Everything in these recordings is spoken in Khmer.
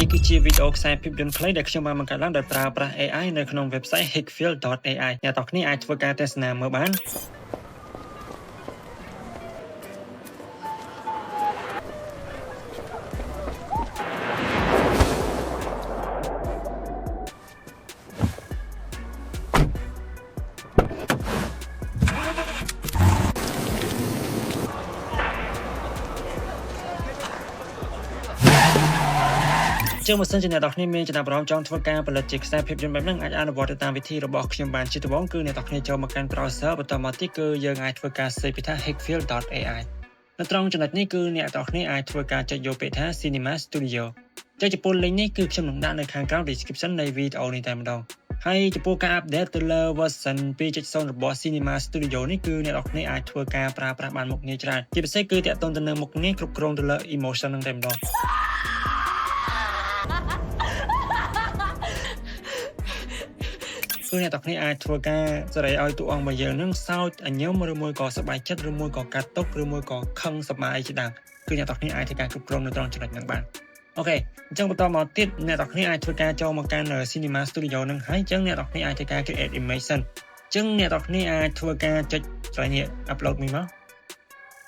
នេះគឺជាវីដេអូខ្សែភាពយន្តខ្លីដែលខ្ញុំបានបង្កើតឡើងដោយប្រើប្រាស់ AI នៅក្នុង website Hickfield.ai អ្នកទាំងគ្នាអាចធ្វើការទស្សនាមើលបានជាងបើសិនជាអ្នកទាំងគ្នាមានចំណាប់អារម្មណ៍ចង់ធ្វើការផលិតជាខ្សែភាពយន្តបែបហ្នឹងអាចអនុវត្តទៅតាមវិធីរបស់ខ្ញុំបានជាដំបូងគឺអ្នកទាំងគ្នាចូលមកកាន់ browser បន្តមកទៀតគឺយើងអាចធ្វើការ search ពីថា Hickfield.ai នៅត្រង់ចំណុចនេះគឺអ្នកទាំងគ្នាអាចធ្វើការចុចយកពាក្យថា Cinema Studio ចុចចំពោះ link នេះគឺខ្ញុំនឹងដាក់នៅខាងក្រោម description នៃវីដេអូនេះតែម្ដងហើយចំពោះការ update ទៅលើ version 2.0 របស់ Cinema Studio នេះគឺអ្នកទាំងគ្នាអាចធ្វើការប្រើប្រាស់បានមុខងារច្រើនជាពិសេសគឺតាក់ទងទៅនឹងមុខងារគ្រប់គ្រងទៅលើ emotion ហ្នឹងតែម្ដងគឺអ្នកទាំងគ្នាអាចធ្វើការសេរីឲ្យតួអង្គរបស់យើងនឹងសើចអញញឹមឬមួយក៏សប្បាយចិត្តឬមួយក៏កាត់ទុកឬមួយក៏ខឹងសប្បាយជាដើមគឺអ្នកទាំងគ្នាអាចធ្វើការគ្រប់គ្រងនៅត្រង់ចំណុចហ្នឹងបានអូខេអញ្ចឹងបន្តមកទៀតអ្នកទាំងគ្នាអាចធ្វើការចូលមកកាន់ Cinema Studio ហ្នឹងហើយអញ្ចឹងអ្នកទាំងគ្នាអាចធ្វើការ create image សិនអញ្ចឹងអ្នកទាំងគ្នាអាចធ្វើការចុចកន្លែងនេះ upload មួយម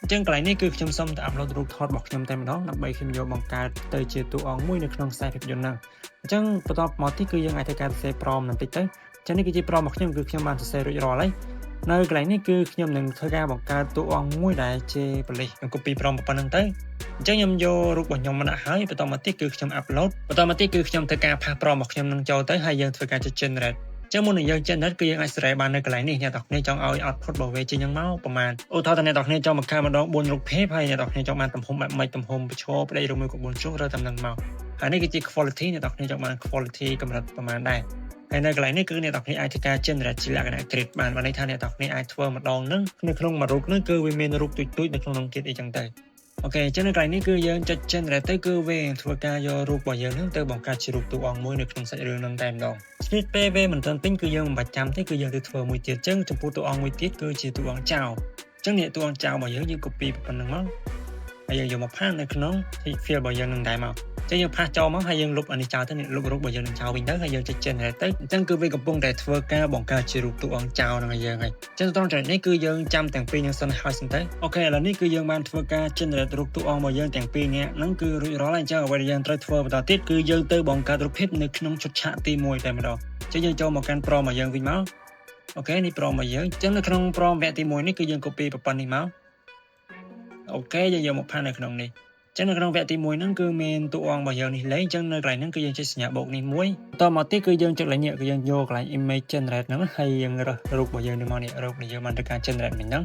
កអញ្ចឹងកន្លែងនេះគឺខ្ញុំសូមតែ upload រូបថតរបស់ខ្ញុំតែម្ដងដើម្បីខ្ញុំយកបង្កើតទៅជាតួអង្គមួយនៅក្នុងខ្សែភាពយន្តហ្នឹងអញ្ចឹងបន្តមកទៀតគឺយើងអាចធ្វើការសរសេរ prompt បន្តិចទៅចឹងនេះគឺជា prompt របស់ខ្ញុំគឺខ្ញុំបានសរសេររួចរាល់ហើយនៅកន្លែងនេះគឺខ្ញុំនឹងធ្វើការបង្កើតតួអង្គមួយដែលជាប៉ូលីសខ្ញុំ copy prompt ប៉ុណ្្នឹងទៅអញ្ចឹងខ្ញុំយករូបរបស់ខ្ញុំមកដាក់ហើយបន្តមកទៀតគឺខ្ញុំ upload បន្តមកទៀតគឺខ្ញុំធ្វើការផាស prompt របស់ខ្ញុំនឹងចូលទៅហើយយើងធ្វើការចុច generateចឹងមុននឹងយើង generate គឺយើងអាចសេរីបាននៅកន្លែងនេះអ្នកទាំងគ្នាចង់ឲ្យ output របស់វាជាយ៉ាងមកប្រហែលឧទាហរណ៍ថាអ្នកទាំងគ្នាចង់បង្កើនម្ដង4រូបភាពហើយអ្នកទាំងគ្នាចង់បានទំហំបែបម៉េចទំហំប្រឈរប្តីឬមួយក៏4ជ្រុងរើតាមនឹងមកហើយនេះគឺជា quality អ្នកទាំងគ្នាចង់បាន quality កម្រិតប្រហែលដែរហើយនៅកន្លែងនេះគឺអ្នកទាំងគ្នាអាចធ្វើការ generate ជាលក្ខណៈ grid បានន័យថាអ្នកទាំងគ្នាអាចធ្វើម្ដងហ្នឹងនៅក្នុងមួយរូបហ្នឹងគឺវាមានរូបទូចៗនៅក្នុងនោះទៀតអីចឹងទៅអូខេអញ្ចឹងនៅកន្លែងនេះគឺយើងចុច generate ទៅគឺវាធ្វើការយករូបរបស់យើងហ្នឹងទៅបង្កើតជារូបតួអង្គមួយនៅក្នុងសាច់រឿងហ្នឹងតែម្ដងស្នេះពេលវាមិនទាន់ពេញគឺយើងមិនបាច់ចាំទេគឺយើងទៅធ្វើមួយទៀតអញ្ចឹងចំពោះតួអង្គមួយទៀតគឺជាតួអង្គចៅអញ្ចឹងនេះតួអង្គចៅរបស់យើងcopy ប៉ុណ្្នឹងមកហើយយើងយកមកផាសនៅក្នុង file របស់យើងនឹងដែរមកចឹងយើងផាសចូលមកហើយយើងលុបអានេះចោលទៅនេះលុបរូបរបស់យើងនឹងចោលវិញទៅហើយយើងចុច generate ទៅអញ្ចឹងគឺវាកំពុងតែធ្វើការបង្កើតជារូបតួអង្គចោលនឹងឲ្យយើងហើយអញ្ចឹងត្រង់ចំណុចនេះគឺយើងចាំទាំងពីរនឹងសិនហើយសិនទៅអូខេឥឡូវនេះគឺយើងបានធ្វើការ generate រូបតួអង្គរបស់យើងទាំងពីរនាក់ហ្នឹងគឺរួចរាល់ហើយអញ្ចឹងអ្វីដែលយើងត្រូវធ្វើបន្តទៀតគឺយើងទៅបង្កើតរូបភាពនៅក្នុងឈុតឆាកទី1តែម្ដងអញ្ចឹងយើងចូលមកកាន់ prompt របស់យើងវិញមកអូខេនេះ prompt របស់យើងអញ្ចឹងនៅក្នុង prompt វគ្គទី1នេះគឺយើង copy ប៉ុណ្្នេះមកអូខេយើងយកមកផាសនៅក្នុងនេះចឹងនៅក្នុងវគ្គទី1ហ្នឹងគឺមានតួអង្គរបស់យើងនេះលេងចឹងនៅកន្លែងហ្នឹងគឺយើងចុចសញ្ញាបូកនេះមួយបន្តមកទៀតគឺយើងចុចកន្លែងនេះគឺយើងយកកន្លែង image generate ហ្នឹងហើយយើងរើសរូបរបស់យើងនេះមកនេះរូបដែលយើងបានធ្វើការ generate មិញហ្នឹង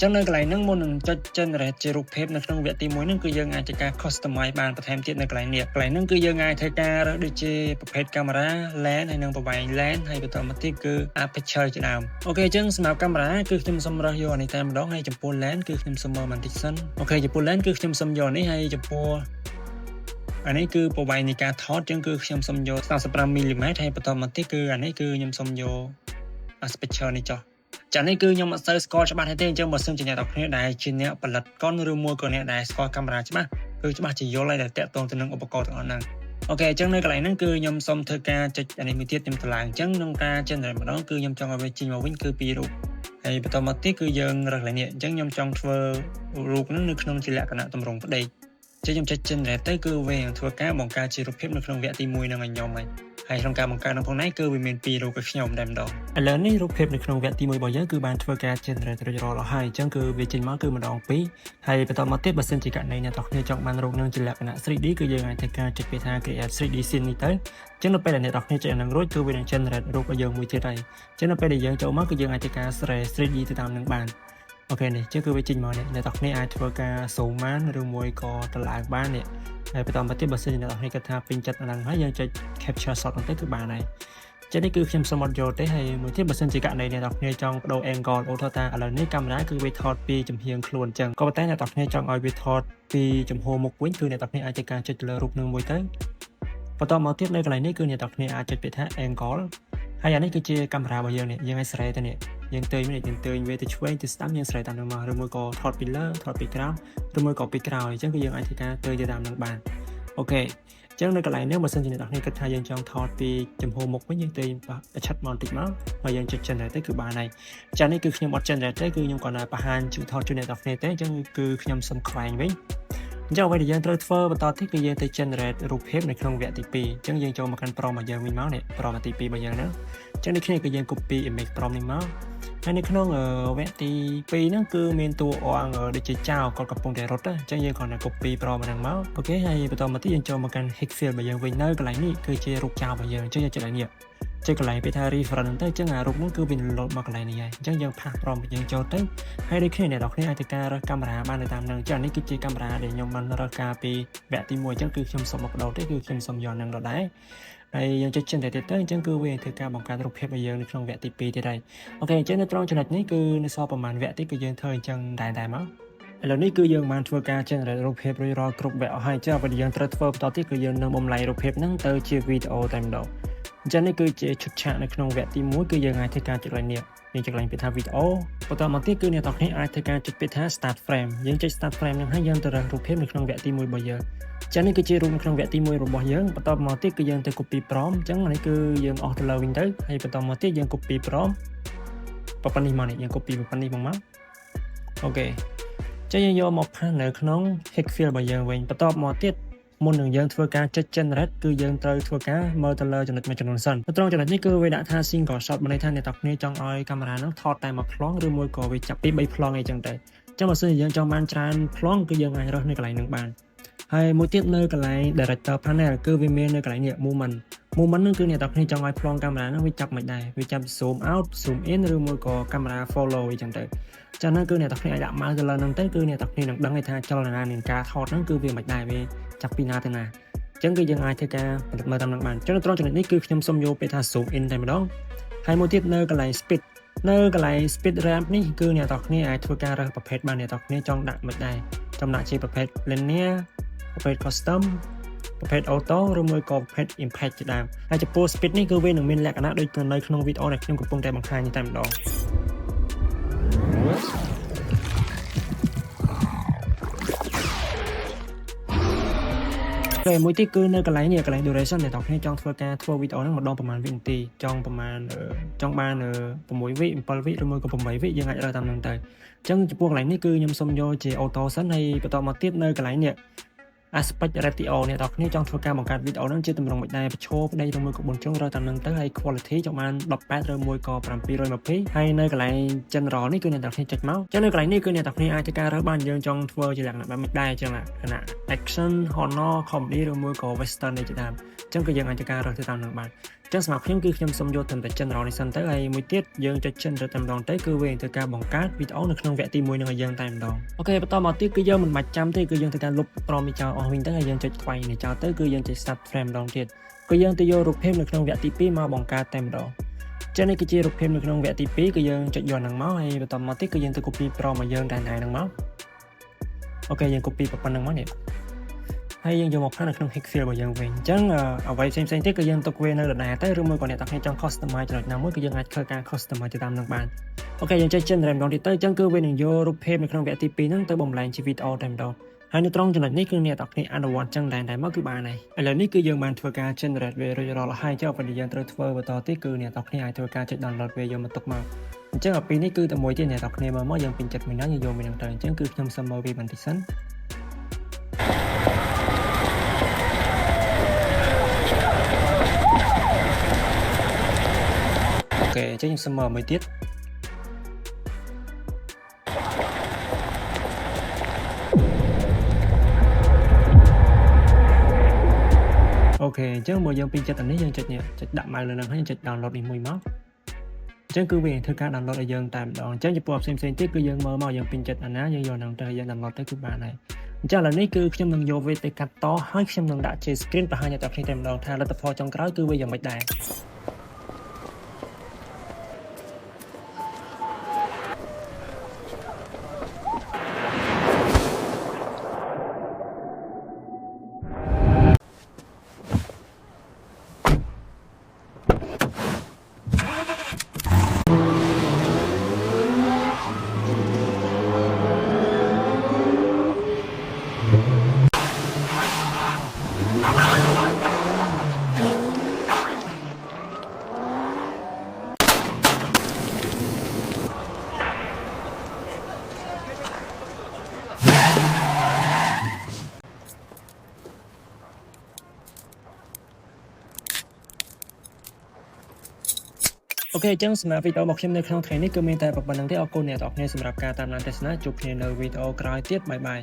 ចឹងនៅកន្លែងហ្នឹងមុននឹងចុច generate ជារូបភាពនៅក្នុងវគ្គទី1ហ្នឹងគឺយើងអាចធ្វើការ customize បានបន្ថែមទៀតនៅកន្លែងនេះកន្លែងហ្នឹងគឺយើងអាចធ្វើការរើសដូចជាប្រភេទកាមេរ៉ា lens ហើយនឹងប្រវែង lens ហើយបន្តមកទៀតគឺ aperture ជាដើមអូខេចឹងសម្រាប់កាមេរ៉ាគឺខ្ញុំសូមរើសយកអានេះតែម្ដងហើយចំពោះ lens គឺខ្ញុំសូមមើលបន្តិចសិនអូខេចំពោះ lens គឺខ្ញុំសូមយកនេះហើយចំពោះអានេះគឺប្រវែងនៃការថតចឹងគឺខ្ញុំសូមយក 45 មីលីម៉ែត្រហើយបន្តមកទៀតគឺអានេះគឺខ្ញុំសូមយក aperture នេះចុះចានេះគឺខ្ញុំអត់សូវស្គាល់ច្បាស់ទេអញ្ចឹងបើសិនជាអ្នកទាំងគ្នាដែលជាអ្នកផលិតកុនឬមួយក៏អ្នកដែលស្គាល់កាមេរ៉ាច្បាស់គឺច្បាស់ជាយល់ហើយដែលតាក់ទងទៅនឹងឧបករណ៍ទាំងអស់ហ្នឹងអូខេអញ្ចឹងនៅកន្លែងហ្នឹងគឺខ្ញុំសូមធ្វើការចុចអានេះមួយទៀតខ្ញុំតម្លើងអញ្ចឹងក្នុងការ generate ម្ដងគឺខ្ញុំចង់ឲ្យវាចេញមកវិញគឺ2រូបហើយបន្តមកទៀតគឺយើងរើសកន្លែងនេះអញ្ចឹងខ្ញុំចង់ធ្វើរូបហ្នឹងនៅក្នុងជាលក្ខណៈទម្រង់ផ្ដេកចឹងខ្ញុំចុច generate ទៅគឺវានឹងធ្វើការបង្កើតជារូបភាពនៅក្នុងវគ្គទី1ហ្នឹងឲ្យខ្ញុំហើយក្នុងការបង្កើតនៅក្នុងនេះគឺវាមាន2រូបឲ្យខ្ញុំតែម្ដងឥឡូវនេះរូបភាពនៅក្នុងវគ្គទី1របស់យើងគឺបានធ្វើការ generate រួចរាល់ហើយអញ្ចឹងគឺវាចេញមកគឺម្ដង2ហើយបន្តមកទៀតបើសិនជាករណីអ្នកទាំងគ្នាចង់បានរូបនឹងជាលក្ខណៈ 3D គឺយើងអាចធ្វើការចុចពាក្យថា create 3D scene នេះទៅអញ្ចឹងនៅពេលដែលអ្នកទាំងគ្នាចុចនឹងរួចគឺវានឹង generate រូបឲ្យយើងមួយទៀតហើយអញ្ចឹងនៅពេលដែលយើងចូលមកគឺយើងអាចធ្វើការ 3D ទៅតាមនឹងបានអូខេនេះគឺវាចេញមកនេះអ្នកទាំងគ្នាអាចធ្វើការ zoom បានឬមួយក៏តម្លើងបាននេះហើយបន្តមកទៀតបើសិនជាអ្នកទាំងគ្នាគិតថាពេញចិត្តហ្នឹងហើយយើងចុច capture shot ហ្នឹងទៅគឺបានហើយចឹងនេះគឺខ្ញុំសូមអត់យកទេហើយមួយទៀតបើសិនជាករណីអ្នកទាំងគ្នាចង់បដូរ angle ឧទាហរណ៍ថាឥឡូវនេះកាមេរ៉ាគឺវាថតពីចំហៀងខ្លួនអញ្ចឹងក៏ប៉ុន្តែអ្នកទាំងគ្នាចង់ឲ្យវាថតពីចំហមុខវិញគឺអ្នកទាំងគ្នាអាចធ្វើការចុចលើរូបនឹងមួយទៅបន្តមកទៀតនៅកន្លែងនេះគឺអ្នកទាំងគ្នាអាចចុចពាក្យថា angle ហើយអានេះគឺជាកាមេរ៉ារបស់យើងនេះយើងឲ្យស្រែទៅនេះយើងទើញវាទៅឆ្វេងទៅស្ដាំយើងស្រែតាមនឹងមកឬមួយក៏ថតពីលើថតពីក្រោមឬមួយក៏ពីក្រោយអញ្ចឹងគឺយើងអាចធ្វើការទើញទៅតាមនឹងបានអូខេ ចឹងនៅកន្លែងនេះបើសិនជាអ្នកនរគិតថាយើងចង់ថតពីចំហមុខវិញយើងទៅឆាត់មកបន្តិចមកហើយយើងចុច generate ទៅគឺបានហើយចានេះគឺខ្ញុំអត់ generate ទេគឺខ្ញុំគ្រាន់តែបង្ហាញជូនថតជូនអ្នកនរទេអញ្ចឹងគឺខ្ញុំសុំខ្វែងវិញអញ្ចឹងអ្វីដែលយើងត្រូវធ្វើបន្តទៀតគឺយើងទៅ generate រូបភាពនៅក្នុងវគ្គទី2អញ្ចឹងយើងចូលមកកាន់ prompt របស់យើងវិញមកនេះ prompt ទី2របស់យើងហ្នឹងអញ្ចឹងនេះគ្នាគឺយើង copy image prompt នេះមកហើយនៅក្នុងវគ្គទី2ហ្នឹងគឺមានតួអង្គដូចជាចៅគាត់កំពុងតែរត់អញ្ចឹងយើងគ្រាន់តែ copy prompt ហ្នឹងមកអូខេហើយបន្តមកទៀតយើងចូលមកកាន់ hex field របស់យើងវិញនៅកន្លែងនេះគឺជារូបចៅរបស់យើងអញ្ចឹងយើងចុចកន្លែងនេះចុចកន្លែងពេលថា reference ទៅអញ្ចឹងអារូបហ្នឹងគឺវា load មកកន្លែងនេះហើយអញ្ចឹងយើងផាស prompt របស់យើងចូលទៅហើយដូចគ្នាអ្នកនរគ្នាអាចធ្វើការរើសកាមេរ៉ាបាននៅតាមហ្នឹងអញ្ចឹងនេះគឺជាកាមេរ៉ាដែលខ្ញុំបានរើសការពីវគ្គទី1អញ្ចឹងគឺខ្ញុំសុំមកបដូរទេគឺខ្ញុំសុំយកហ្នឹងដដែលហើយយើងចុច generate ទៀតទៅអញ្ចឹងគឺវាធ្វើការបង្កើតរូបភាពរបស់យើងនៅក្នុងវគ្គទី2ទៀតហើយអូខេអញ្ចឹងនៅត្រង់ចំណុចនេះគឺនៅសល់ប្រហែលវគ្គទៀតគឺយើងធ្វើអញ្ចឹងដែរមកឥឡូវនេះគឺយើងបានធ្វើការ generate រូបភាពរួចរាល់គ្រប់វគ្គអស់ហើយចា៎បើយើងត្រូវធ្វើបន្តទៀតគឺយើងនឹងបំលែងរូបភាពហ្នឹងទៅជាវីដេអូតែម្ដងអញ្ចឹងនេះគឺជាឈុតឆាកនៅក្នុងវគ្គទី1គឺយើងអាចធ្វើការចុចកន្លែងនេះយើងចុចកន្លែងពាក្យថាវីដេអូបន្តមកទៀតគឺអ្នកទាំងគ្នាអាចធ្វើការចុចពាក្យថា start frame យើងចុច start frame ហ្នឹងហើយយើងទៅរើសរូបភាពនៅក្នុងវគ្គទី1របស់យើងចឹងនេះគឺជារូបនៅក្នុងវគ្គទី1របស់យើងបន្តមកទៀតគឺយើងទៅ copy prompt អញ្ចឹងនេះគឺយើងអស់ទៅលើវិញទៅហើយបន្តមកទៀតយើង copy prompt ប៉ុណ្ណេះមកនេះយើង copy ប៉ុណ្ណេះមកអូខេចឹងយើងយកមកផាសនៅក្នុង hex field របស់យើងវិញបន្តមកទៀតមុននឹងយើងធ្វើការចុច generate គឺយើងត្រូវធ្វើការមើលទៅលើចំណុចមួយចំនួនសិនត្រង់ចំណុចនេះគឺវាដាក់ថា single shot មានន័យថាអ្នកទាំងគ្នាចង់ឲ្យកាមេរ៉ាហ្នឹងថតតែមួយប្លង់ឬមួយក៏វាចាប់ពី3ប្លង់អីចឹងទៅចឹងបើសិនជាយើងចង់បានច្រើនប្លង់គឺយើងអាចរើសនៅកន្លែងហ្នឹងបានហើយមួយទៀតនៅកន្លែង director panel គឺវាមាននៅកន្លែងនេះ movement ហ្នឹងគឺអ្នកទាំងគ្នាចង់ឲ្យប្លង់កាមេរ៉ាហ្នឹងវាចាប់មិនដែរវាចាប់ zoom out zoom in ឬមួយក៏កាមេរ៉ា follow អីចឹងទៅចឹងហ្នឹងគឺអ្នកទាំងគ្នាអាចដាក់ mouse ទៅលើហ្នឹងទៅគឺអ្នកទាំងគ្នានឹងដឹងថាចលនានៃការថតហ្នឹងគឺវាមិនដែរវាចាប់ពីណាទៅណាអញ្ចឹងគឺយើងអាចធ្វើការផលិតមើលតាមនឹងបានអញ្ចឹងត្រង់ចំណុចនេះគឺខ្ញុំសូមយកពេលថា zoom in តែម្ដងហើយមួយទៀតនៅកន្លែង speed នៅកន្លែង speed ramp នេះគឺអ្នកទាំងគ្នាអាចធ្វើការរើសប្រភេទបានអ្នកទាំងគ្នាចង់ដាក់មិនដែរចំណាក់ជាប្រភេទ linear ប្រភេទ custom ប្រភេទ auto ឬមួយក៏ប្រភេទ impact ជាដើមហើយចំពោះ speed នេះគឺវានឹងមានលក្ខណៈដូចនៅក្នុងវីដេអូដែលខ្ញុំកំពុងតែបង្ហាញតែម្ដងមួយទៀតគឺនៅកន្លែងនេះកន្លែង duration ដែលអ្នកគ្នាចង់ធ្វើការធ្វើវីដេអូហ្នឹងម្ដងប្រហែលវិនាទីចង់បាន6វិ7វិឬមួយក៏8វិយើងអាចរើសតាមហ្នឹងទៅអញ្ចឹងចំពោះកន្លែងនេះគឺខ្ញុំសុំយកជា auto សិនហើយបន្តមកទៀតនៅកន្លែងនេះ aspect ratio អ្នកទាំងគ្នាចង់ធ្វើការបង្កើតវីដេអូហ្នឹងជាតម្រង់មិនដែរប្រឈមប្តីឬមួយក៏4ជុំរើសតាមហ្នឹងទៅហើយ quality ចង់បាន18ឬមួយក៏720ហើយនៅកន្លែង general នេះគឺអ្នកទាំងគ្នាចុចមកអញ្ចឹងនៅកន្លែងនេះគឺអ្នកទាំងគ្នាអាចធ្វើការរើសបានយើងចង់ធ្វើជាលក្ខណៈបែបមិនដែរអញ្ចឹងលក្ខណៈ action honor comedy ឬមួយក៏ western នេះជាដើមអញ្ចឹងគឺយើងអាចធ្វើការរើសទៅតាមហ្នឹងបានអញ្ចឹងសម្រាប់ខ្ញុំគឺខ្ញុំសូមយកតែ general នេះសិនទៅហើយមួយទៀតយើងចុច generate តែម្ដងទៅគឺវាធ្វើការបង្កើតវីដេអូនៅក្នុងវគ្គទី1នឹងឲ្យយើងតែម្ដងអូខេបន្តមកទៀតគឺយើងមិនបាច់ចាំទេគឺយើងធ្វើការលុប prompt នេះចោលអស់វិញទៅហើយយើងចុចថ្វាយនេះចោលទៅគឺយើងចុច start frame ម្ដងទៀតគឺយើងទៅយករូបភាពនៅក្នុងវគ្គទី2មកបង្កើតតែម្ដងចឹងនេះគឺជារូបភាពនៅក្នុងវគ្គទី2គឺយើងចុចយកហ្នឹងមកហើយបន្តមកទៀតគឺយើងទៅ copy prompt របស់យើងតែហ្នឹងមកអូខេយើង copy ប៉ុណ្្នឹងមកនេះហើយយើងយកមកផាសនៅក្នុង hex field របស់យើងវិញអញ្ចឹងអ្វីផ្សេងទៀតគឺយើងទុកវានៅដដែលទៅឬមួយក៏អ្នកទាំងគ្នាចង់ customize ចំណុចណាមួយគឺយើងអាចធ្វើការ customize ទៅតាមនឹងបានអូខេយើងចុច generate ម្ដងទៀតទៅអញ្ចឹងគឺវានឹងយករូបភាពនៅក្នុងវគ្គទី2ហ្នឹងទៅបំលែងជាវីដេអូតែម្ដងហើយនៅត្រង់ចំណុចនេះគឺអ្នកទាំងគ្នាអនុវត្តចឹងដែរមកគឺបានហើយឥឡូវនេះគឺយើងបានធ្វើការ generate វារួចរាល់ហើយចុះបើយើងត្រូវធ្វើបន្តទៀតគឺអ្នកទាំងគ្នាអាចធ្វើការចុច download វាយកមកទុកមកអញ្ចឹងអាពីនេះគឺតែមួយទៀតអ្នកទាំងគ្នាមើលមកយើងពេញចិត្តមួយណាយើងយកមួយហ្នឹងទៅអញ្ចឹងគឺខ្ញុំសុំមើលវាបន្តិចសិនអូខេអញ្ចឹងខ្ញុំសុំមើលមួយទៀតអូខេអញ្ចឹងមកយើងពេញចិត្តអានេះយើងចុចនេះចុចដាក់ម៉ៅលើហ្នឹងហើយចុច download នេះមួយមកអញ្ចឹងគឺវាធ្វើការ download ឲ្យយើងតែម្ដងអញ្ចឹងចំពោះផ្សេងទៀតគឺយើងមើលមកយើងពេញចិត្តអាណាយើងយកហ្នឹងទៅយើង download ទៅគឺបានហើយអញ្ចឹងឥឡូវនេះគឺខ្ញុំនឹងយកវាទៅកាត់តហើយខ្ញុំនឹងដាក់ជា screen បង្ហាញដល់អ្នកទាំងគ្នាតែម្ដងថាលទ្ធផលចុងក្រោយគឺវាយ៉ាងម៉េចដែរ អូខេអញ្ចឹងសម្រាប់វីដេអូរបស់ខ្ញុំនៅក្នុងថ្ងៃនេះគឺមានតែប៉ុណ្្នឹងទេអរគុណអ្នកទាំងអស់គ្នាសម្រាប់ការតាមដានទស្សនាជួបគ្នានៅវីដេអូក្រោយទៀតបាយបាយ